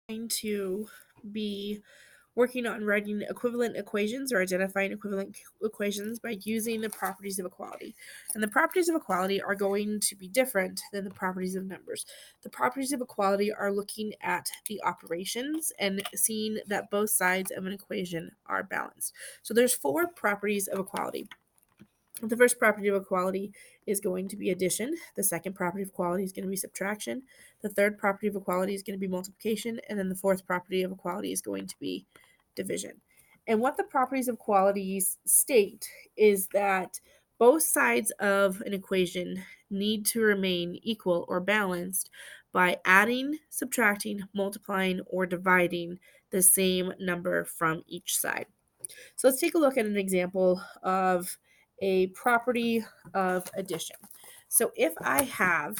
going to be working on writing equivalent equations or identifying equivalent equations by using the properties of equality. And the properties of equality are going to be different than the properties of numbers. The properties of equality are looking at the operations and seeing that both sides of an equation are balanced. So there's 4 properties of equality. The first property of equality is going to be addition. The second property of equality is going to be subtraction. The third property of equality is going to be multiplication. And then the fourth property of equality is going to be division. And what the properties of equalities state is that both sides of an equation need to remain equal or balanced by adding, subtracting, multiplying, or dividing the same number from each side. So let's take a look at an example of a property of addition. So if I have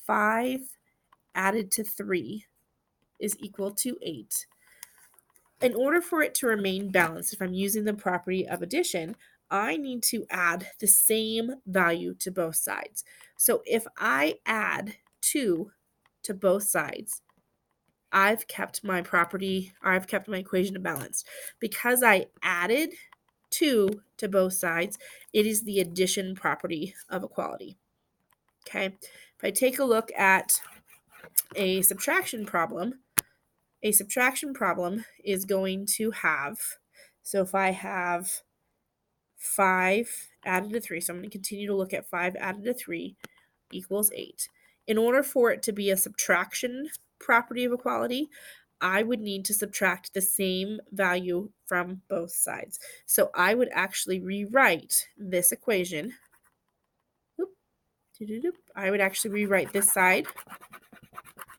5 added to 3 is equal to 8, in order for it to remain balanced, if I'm using the property of addition, I need to add the same value to both sides. So if I add 2 to both sides, I've kept my equation balanced. Because I added 2 to both sides, it is the addition property of equality. Okay, if I take a look at a subtraction problem is going to have, so if I have 5 added to 3, so I'm going to continue to look at 5 added to 3 equals 8. In order for it to be a subtraction property of equality, I would need to subtract the same value from both sides. So I would actually rewrite this equation. I would actually rewrite this side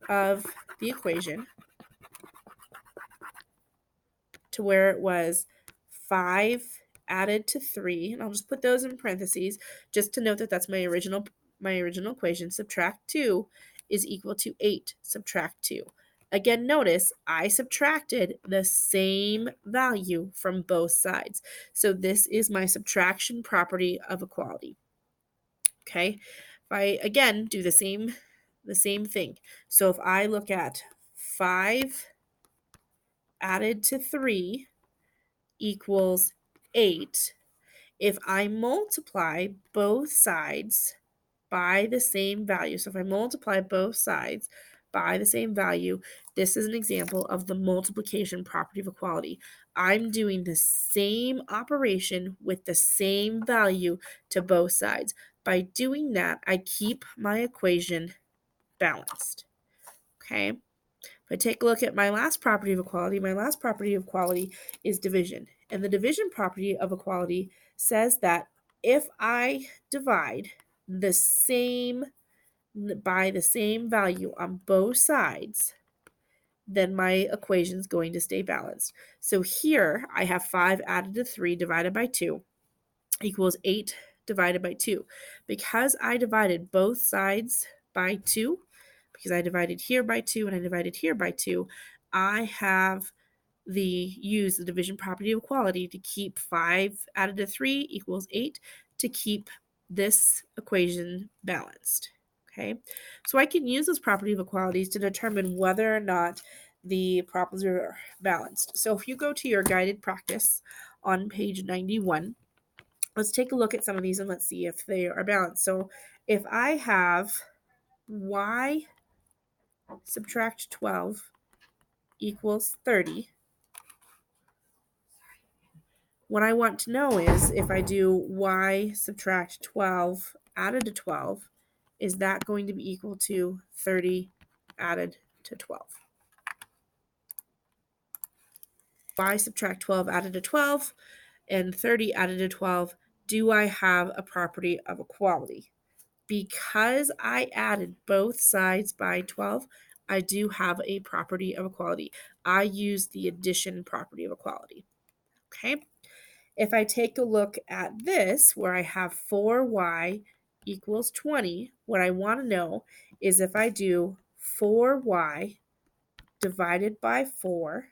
of the equation to where it was 5 added to 3, and I'll just put those in parentheses just to note that that's my original equation. Subtract 2 is equal to 8. Subtract 2. Again, notice I subtracted the same value from both sides. So this is my subtraction property of equality. Okay? If I again do the same thing. So if I look at 5 added to 3 equals 8, if I multiply both sides by the same value, so if I multiply both sides by the same value, this is an example of the multiplication property of equality. I'm doing the same operation with the same value to both sides. By doing that, I keep my equation balanced. Okay? If I take a look at my last property of equality is division. And the division property of equality says that if I divide the same by the same value on both sides, then my equation is going to stay balanced. So here I have 5 added to 3 divided by 2 equals 8 divided by 2. Because I divided both sides by 2, because I divided here by 2 and I divided here by 2, I have use the division property of equality to keep 5 added to 3 equals 8 to keep this equation balanced. Okay, so I can use this property of equalities to determine whether or not the problems are balanced. So if you go to your guided practice on page 91, let's take a look at some of these and let's see if they are balanced. So if I have y subtract 12 equals 30, what I want to know is if I do y subtract 12 added to 12, is that going to be equal to 30 added to 12? Y subtract 12 added to 12 and 30 added to 12, do I have a property of equality? Because I added both sides by 12, I do have a property of equality. I use the addition property of equality. Okay? If I take a look at this, where I have 4y equals 20, what I want to know is if I do 4y divided by 4,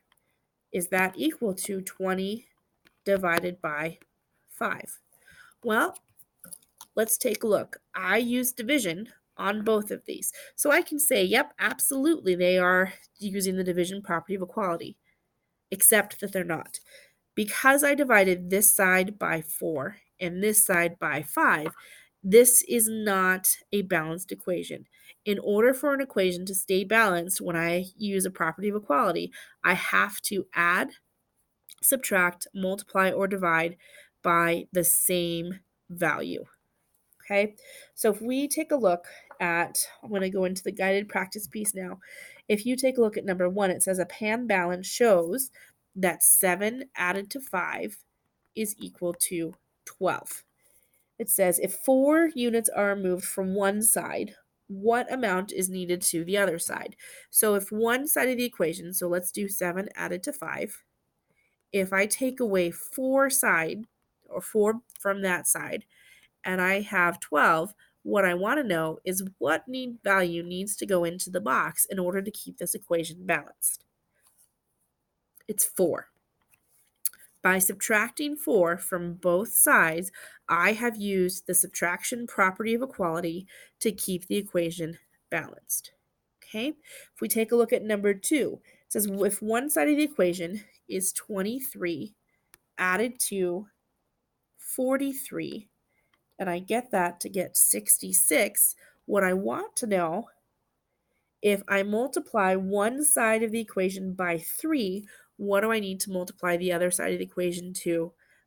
is that equal to 20 divided by 5? Well, let's take a look. I use division on both of these. So I can say, yep, absolutely, they are using the division property of equality, except that they're not. Because I divided this side by 4 and this side by 5, this is not a balanced equation. In order for an equation to stay balanced when I use a property of equality, I have to add, subtract, multiply, or divide by the same value. Okay, so if we take a look at, I'm going to go into the guided practice piece now. If you take a look at number 1, it says a pan balance shows that 7 added to 5 is equal to 12. It says if 4 units are moved from one side, what amount is needed to the other side? So if one side of the equation, so let's do 7 added to 5, if I take away 4 from that side, and I have 12, what I want to know is what value needs to go into the box in order to keep this equation balanced. It's 4. By subtracting 4 from both sides, I have used the subtraction property of equality to keep the equation balanced. Okay, if we take a look at number 2, it says if one side of the equation is 23 added to 43, and I get that to get 66, what I want to know, if I multiply one side of the equation by 3, what do I need to multiply the other side of the equation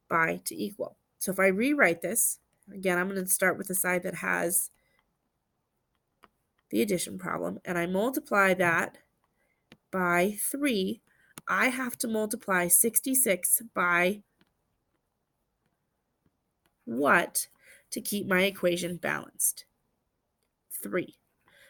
by to equal? So if I rewrite this, again, I'm going to start with the side that has the addition problem, and I multiply that by 3, I have to multiply 66 by what to keep my equation balanced? 3.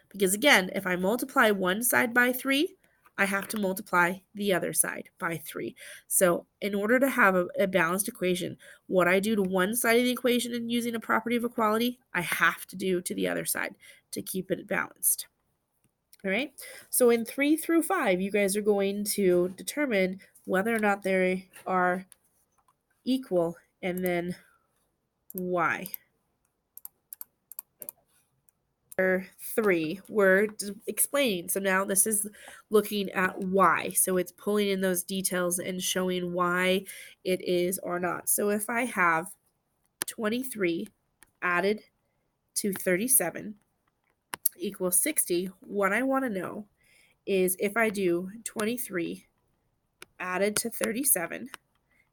Because again, if I multiply one side by 3, I have to multiply the other side by 3. So in order to have a balanced equation, what I do to one side of the equation in using a property of equality, I have to do to the other side to keep it balanced. All right, so in 3 through 5, you guys are going to determine whether or not they are equal and then why. 3, we're explaining. So now this is looking at why. So it's pulling in those details and showing why it is or not. So if I have 23 added to 37 equals 60, what I want to know is if I do 23 added to 37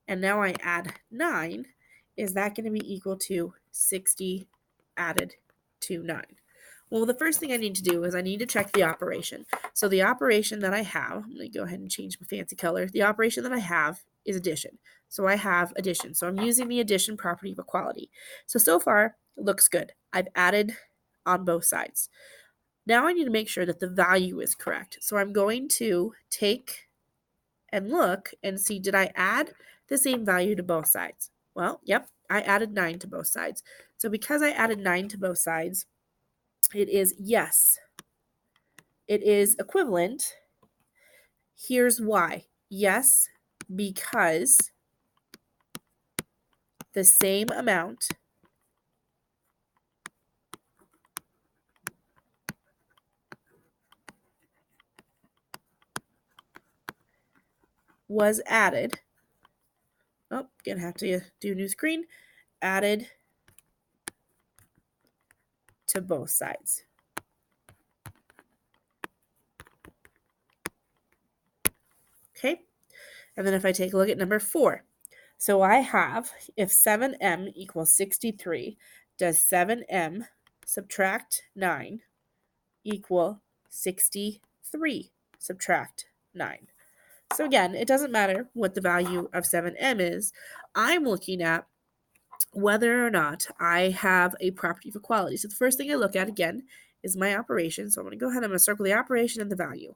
and now I add 9, is that going to be equal to 60 added to 9? Well, the first thing I need to do is I need to check the operation. So the operation that I have, I'm going to go ahead and change my fancy color. The operation that I have is addition. So I have addition. So I'm using the addition property of equality. So far, it looks good. I've added on both sides. Now I need to make sure that the value is correct. So I'm going to take and look and see, did I add the same value to both sides? Well, yep, I added 9 to both sides. So because I added 9 to both sides, it is yes. It is equivalent. Here's why. Yes, because the same amount was added. Oh, gonna have to do a new screen. Added to both sides. Okay, and then if I take a look at number 4, so I have, if 7m equals 63, does 7m subtract 9 equal 63 subtract 9? So again, it doesn't matter what the value of 7m is. I'm looking at whether or not I have a property of equality. So the first thing I look at, again, is my operation. So I'm going to go ahead and I'm going to circle the operation and the value.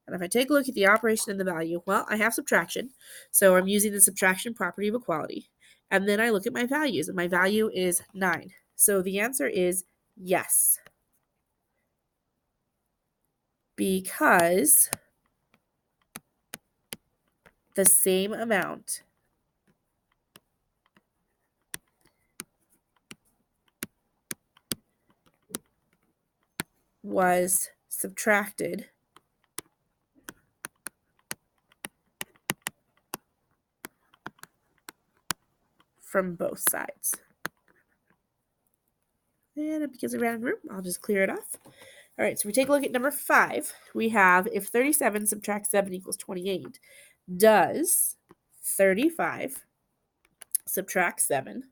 And if I take a look at the operation and the value, well, I have subtraction. So I'm using the subtraction property of equality. And then I look at my values, and my value is 9. So the answer is yes. Because the same amount was subtracted from both sides. And because I ran out of room, I'll just clear it off. All right, so we take a look at number 5. We have if 37 subtract 7 equals 28, does 35 subtract 7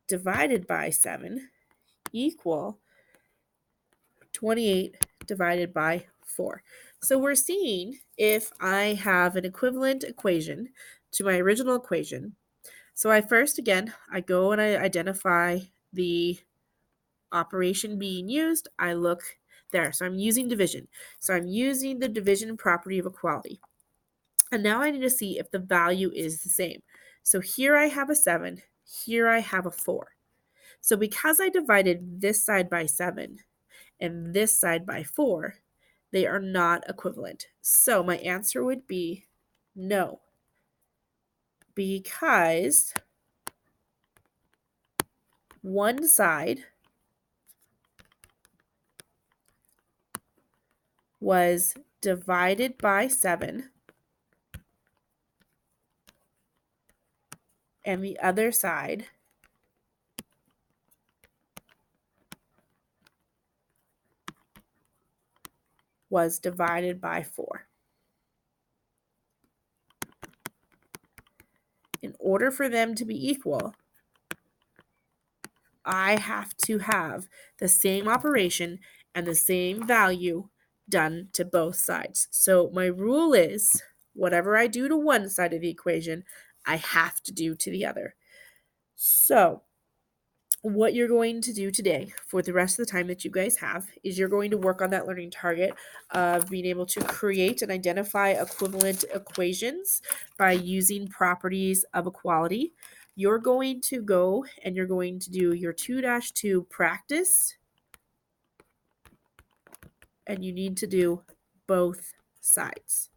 divided by 7 equal 28 divided by 4? So we're seeing if I have an equivalent equation to my original equation. So I first, again, I go and I identify the operation being used. I look there. So I'm using division. So I'm using the division property of equality. And now I need to see if the value is the same. So here I have a 7. Here I have a 4. So because I divided this side by 7 and this side by 4, they are not equivalent. So my answer would be no, because one side was divided by 7 and the other side was divided by 4. In order for them to be equal, I have to have the same operation and the same value done to both sides. So my rule is whatever I do to one side of the equation, I have to do to the other. So what you're going to do today for the rest of the time that you guys have is you're going to work on that learning target of being able to create and identify equivalent equations by using properties of equality. You're going to go and you're going to do your 2-2 practice, and you need to do both sides.